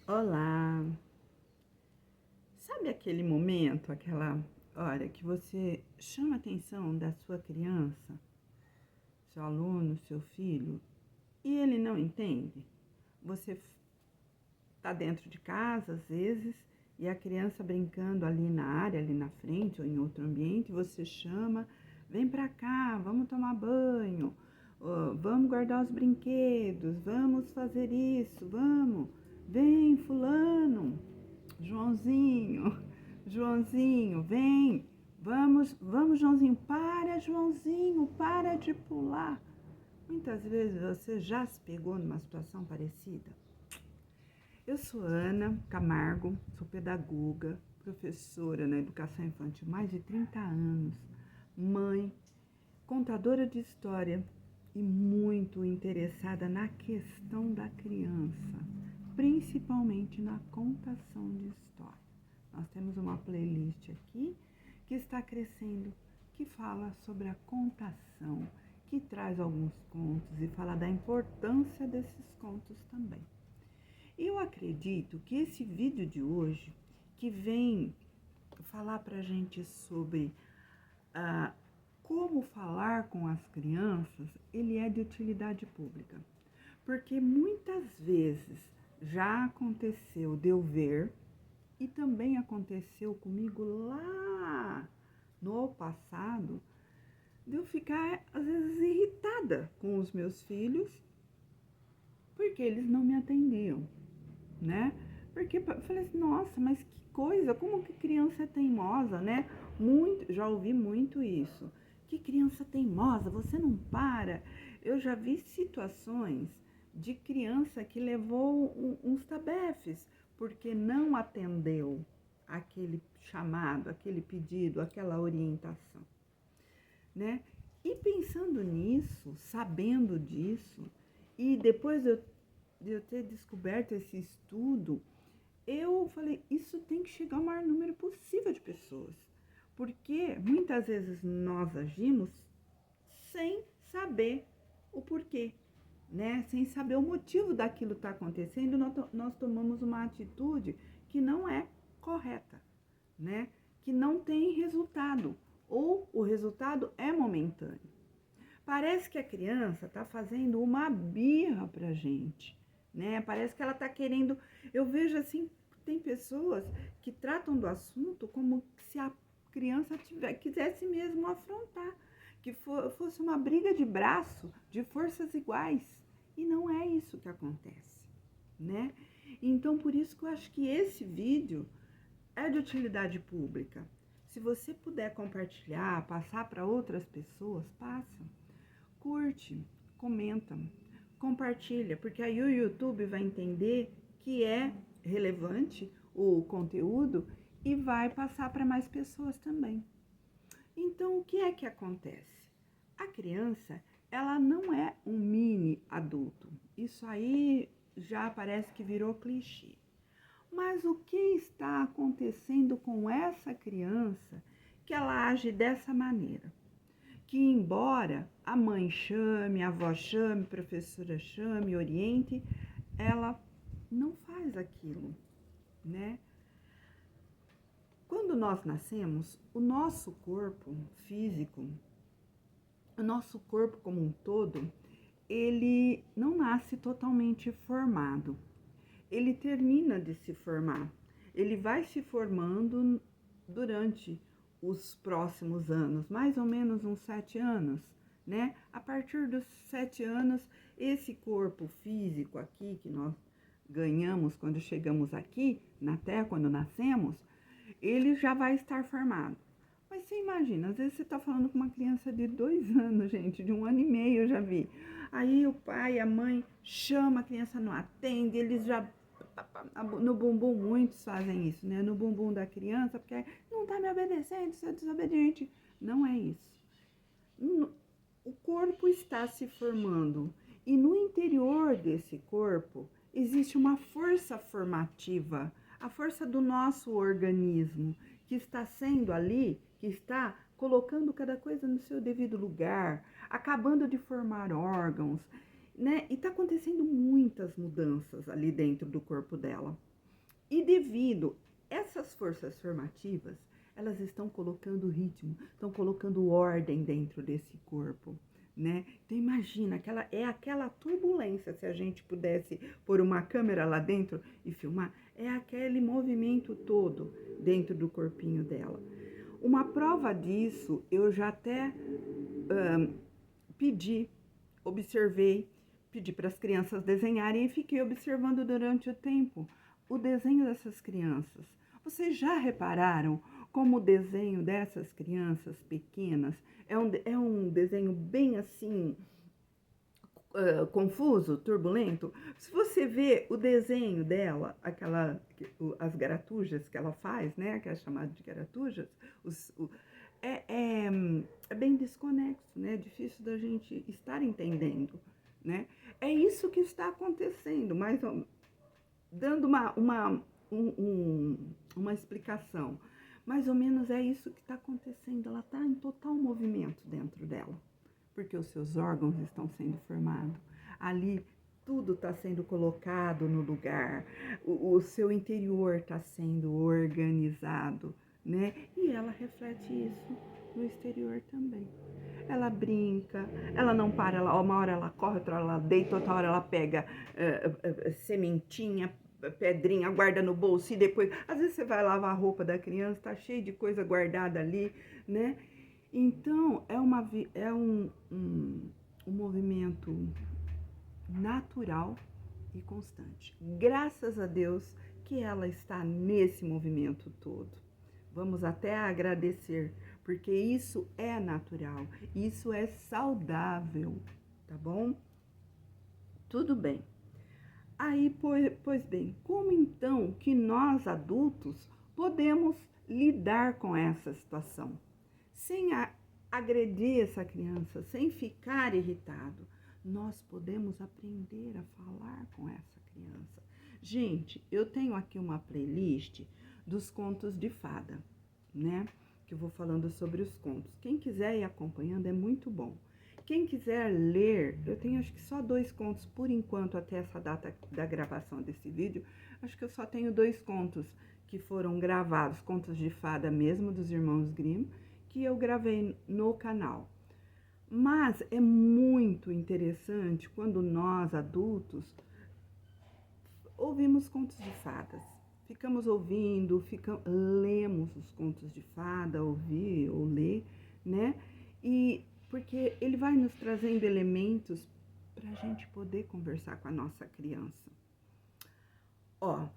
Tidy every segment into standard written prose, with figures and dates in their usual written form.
Olá! Sabe aquele momento, aquela hora que você chama a atenção da sua criança, seu aluno, seu filho, e ele não entende? Você está dentro de casa, às vezes, e a criança brincando ali na área, ali na frente ou em outro ambiente, você chama, vem pra cá, vamos tomar banho, vamos guardar os brinquedos, vamos fazer isso, vamos, vem fulano, Joãozinho, Joãozinho, vem, vamos Joãozinho, para de pular. Muitas vezes você já se pegou numa situação parecida? Eu sou Ana Camargo, sou pedagoga, professora na educação infantil há mais de 30 anos, mãe, contadora de história e muito interessada na questão da criança, principalmente na contação de história. Nós temos uma playlist aqui que está crescendo, que fala sobre a contação, que traz alguns contos e fala da importância desses contos também. Eu acredito que esse vídeo de hoje, que vem falar para a gente sobre como falar com as crianças, ele é de utilidade pública. Porque muitas vezes já aconteceu de eu ver, e também aconteceu comigo lá no passado, de eu ficar às vezes irritada com os meus filhos, porque eles não me atendiam, né? Porque eu falei assim, nossa, mas que coisa, como que criança é teimosa, né? Já ouvi muito isso. Que criança teimosa, você não para. Eu já vi situações de criança que levou uns tabefes porque não atendeu aquele chamado, aquele pedido, aquela orientação, né? E pensando nisso, sabendo disso, e depois de eu ter descoberto esse estudo, eu falei, isso tem que chegar ao maior número possível de pessoas. Porque muitas vezes nós agimos sem saber o porquê, né? Sem saber o motivo daquilo estar acontecendo, nós tomamos uma atitude que não é correta, né? Que não tem resultado, ou o resultado é momentâneo. Parece que a criança está fazendo uma birra pra gente, né? Parece que ela está querendo. Eu vejo assim, tem pessoas que tratam do assunto como se a criança quisesse mesmo afrontar, que fosse uma briga de braço, de forças iguais. E não é isso que acontece, né? Então, por isso que eu acho que esse vídeo é de utilidade pública. Se você puder compartilhar, passar para outras pessoas, passa. Curte, comenta, compartilha, porque aí o YouTube vai entender que é relevante o conteúdo e vai passar para mais pessoas também. Então, o que é que acontece? A criança, ela não é um mini adulto. Isso aí já parece que virou clichê. Mas o que está acontecendo com essa criança que ela age dessa maneira? Que embora a mãe chame, a avó chame, a professora chame, oriente, ela não faz aquilo, né? Quando nós nascemos, o nosso corpo físico, o nosso corpo como um todo, ele não nasce totalmente formado. Ele termina de se formar. Ele vai se formando durante os próximos anos, mais ou menos uns 7 anos, né? A partir dos 7 anos, esse corpo físico aqui que nós ganhamos quando chegamos aqui na Terra, quando nascemos, ele já vai estar formado. Mas você imagina, às vezes você está falando com uma criança de 2 anos, gente, de 1 ano e meio eu já vi. Aí o pai, a mãe chama, a criança não atende, eles já no bumbum, muitos fazem isso, né? No bumbum da criança, porque não tá me obedecendo, você é desobediente. Não é isso. O corpo está se formando e no interior desse corpo existe uma força formativa, a força do nosso organismo, que está sendo ali, que está colocando cada coisa no seu devido lugar, acabando de formar órgãos. né? E tá acontecendo muitas mudanças ali dentro do corpo dela. E devido essas forças formativas, elas estão colocando ritmo, estão colocando ordem dentro desse corpo, né? Então imagina, aquela turbulência, se a gente pudesse pôr uma câmera lá dentro e filmar, é aquele movimento todo dentro do corpinho dela. Uma prova disso, eu já até observei, pedi para as crianças desenharem e fiquei observando durante o tempo o desenho dessas crianças. Vocês já repararam como o desenho dessas crianças pequenas é um desenho bem assim, confuso, turbulento? Se você vê o desenho dela, as garatujas que ela faz, né, que é chamada de garatujas, é, é, é bem desconexo, né? É difícil da gente estar entendendo, né? É isso que está acontecendo, dando uma explicação. Mais ou menos é isso que está acontecendo. Ela está em total movimento dentro dela, porque os seus órgãos estão sendo formados. Ali tudo está sendo colocado no lugar, o seu interior está sendo organizado, né? E ela reflete isso no exterior também. Ela brinca, ela não para, uma hora ela corre, outra hora ela deita, outra hora ela pega sementinha, pedrinha, guarda no bolso e depois, às vezes você vai lavar a roupa da criança, tá cheio de coisa guardada ali, né? Então, é um movimento natural e constante. Graças a Deus que ela está nesse movimento todo. Vamos até agradecer, porque isso é natural, isso é saudável, tá bom? Tudo bem. Aí, pois bem, como então que nós adultos podemos lidar com essa situação? Sem agredir essa criança, sem ficar irritado, nós podemos aprender a falar com essa criança. Gente, eu tenho aqui uma playlist dos contos de fada, né? Que eu vou falando sobre os contos. Quem quiser ir acompanhando é muito bom. Quem quiser ler, eu tenho acho que só 2 contos por enquanto, até essa data da gravação desse vídeo. Acho que eu só tenho 2 contos que foram gravados, contos de fada mesmo, dos irmãos Grimm, que eu gravei no canal. Mas é muito interessante quando nós, adultos, ouvimos contos de fadas. Ficamos ouvindo, lemos os contos de fada, ouvir ou ler, né? E porque ele vai nos trazendo elementos para a gente poder conversar com a nossa criança. Ó,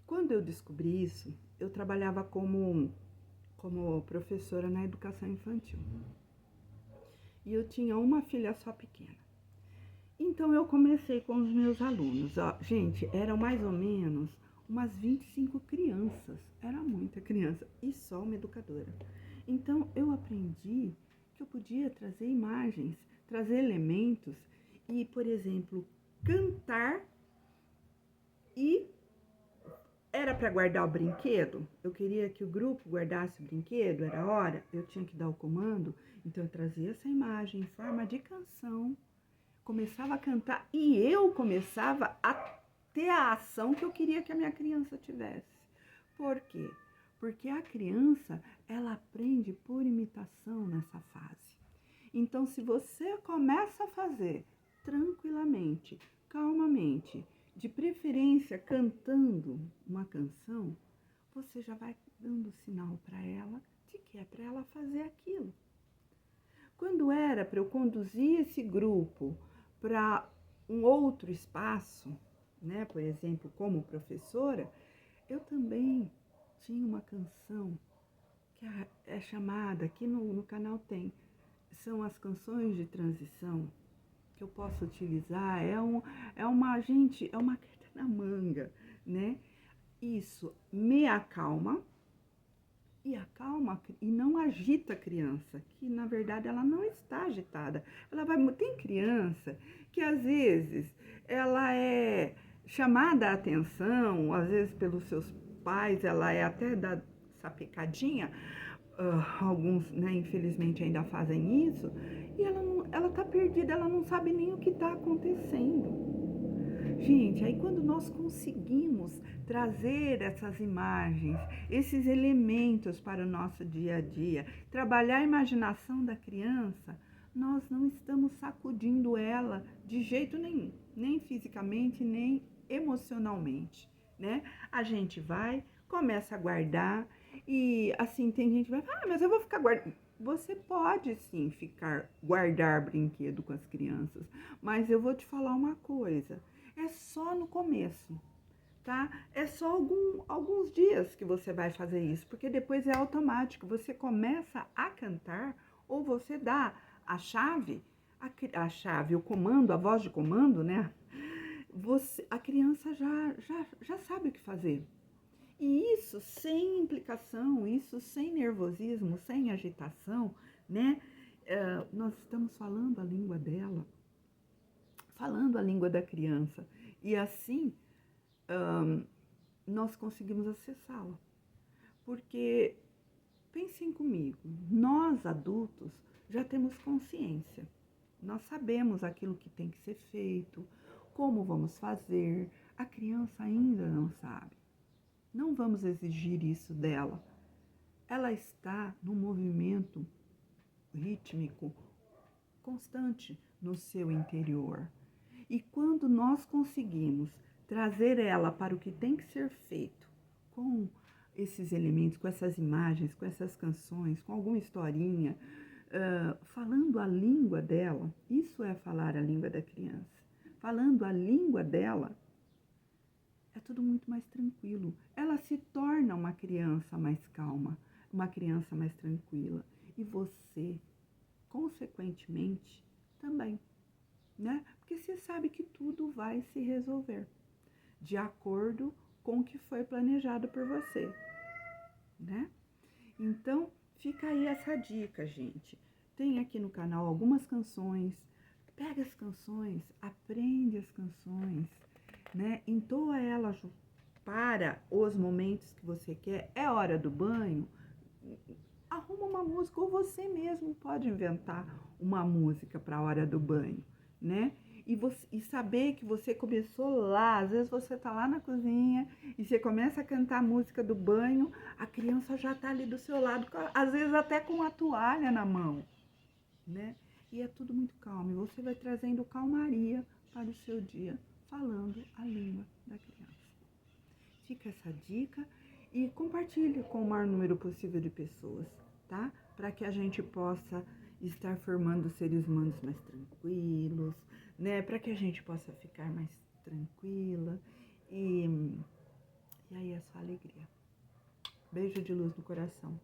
quando eu descobri isso, eu trabalhava como professora na educação infantil. E eu tinha uma filha só pequena. Então eu comecei com os meus alunos. Ó, gente, eram mais ou menos umas 25 crianças. Era muita criança e só uma educadora. Então eu aprendi que eu podia trazer imagens, trazer elementos e, por exemplo, cantar. E era para guardar o brinquedo, eu queria que o grupo guardasse o brinquedo, era hora, eu tinha que dar o comando, então eu trazia essa imagem em forma de canção, começava a cantar e eu começava a ter a ação que eu queria que a minha criança tivesse. Por quê? Porque a criança, ela aprende por imitação nessa fase. Então, se você começa a fazer tranquilamente, calmamente, de preferência cantando uma canção, você já vai dando sinal para ela de que é para ela fazer aquilo. Quando era para eu conduzir esse grupo para um outro espaço, né, por exemplo, como professora, eu também tinha uma canção que é chamada, aqui no canal tem, são as canções de transição, que eu posso utilizar, é uma carta na manga, né? Isso me acalma e não agita a criança, que na verdade ela não está agitada. Tem criança que às vezes ela é chamada a atenção, às vezes pelos seus pais, ela é até da sapecadinha, alguns, né, infelizmente ainda fazem isso, e ela tá perdida, ela não sabe nem o que está acontecendo. Gente, aí quando nós conseguimos trazer essas imagens, esses elementos para o nosso dia a dia, trabalhar a imaginação da criança, nós não estamos sacudindo ela de jeito nenhum, nem fisicamente, nem emocionalmente, né? A gente vai, começa a guardar e assim tem gente que vai falar, mas eu vou ficar guardando. Você pode sim guardar brinquedo com as crianças, mas eu vou te falar uma coisa. É só no começo, tá? É só alguns dias que você vai fazer isso, porque depois é automático. Você começa a cantar ou você dá a chave, o comando, a voz de comando, né? A criança já sabe o que fazer. E isso sem implicação, isso sem nervosismo, sem agitação, né? Nós estamos falando a língua dela, falando a língua da criança. E assim, nós conseguimos acessá-la. Porque, pensem comigo, nós adultos já temos consciência. Nós sabemos aquilo que tem que ser feito, como vamos fazer. A criança ainda não sabe. Não vamos exigir isso dela. Ela está num movimento rítmico constante no seu interior. E quando nós conseguimos trazer ela para o que tem que ser feito, com esses elementos, com essas imagens, com essas canções, com alguma historinha, falando a língua dela, isso é falar a língua da criança. Falando a língua dela, é tudo muito mais tranquilo. Ela se torna uma criança mais calma, uma criança mais tranquila. E você, consequentemente, também, né? Porque você sabe que tudo vai se resolver de acordo com o que foi planejado por você, né? Então, fica aí essa dica, gente. Tem aqui no canal algumas canções. Pega as canções, aprende as canções, né? Entoa elas para os momentos que você quer. É hora do banho? Arruma uma música, ou você mesmo pode inventar uma música para a hora do banho, né? E saber que você começou lá, às vezes você tá lá na cozinha e você começa a cantar a música do banho, a criança já tá ali do seu lado, às vezes até com a toalha na mão, né? E é tudo muito calmo, e você vai trazendo calmaria para o seu dia, falando a língua da criança. Fica essa dica e compartilhe com o maior número possível de pessoas, tá? Para que a gente possa estar formando seres humanos mais tranquilos, né? Para que a gente possa ficar mais tranquila e aí é só alegria. Beijo de luz no coração.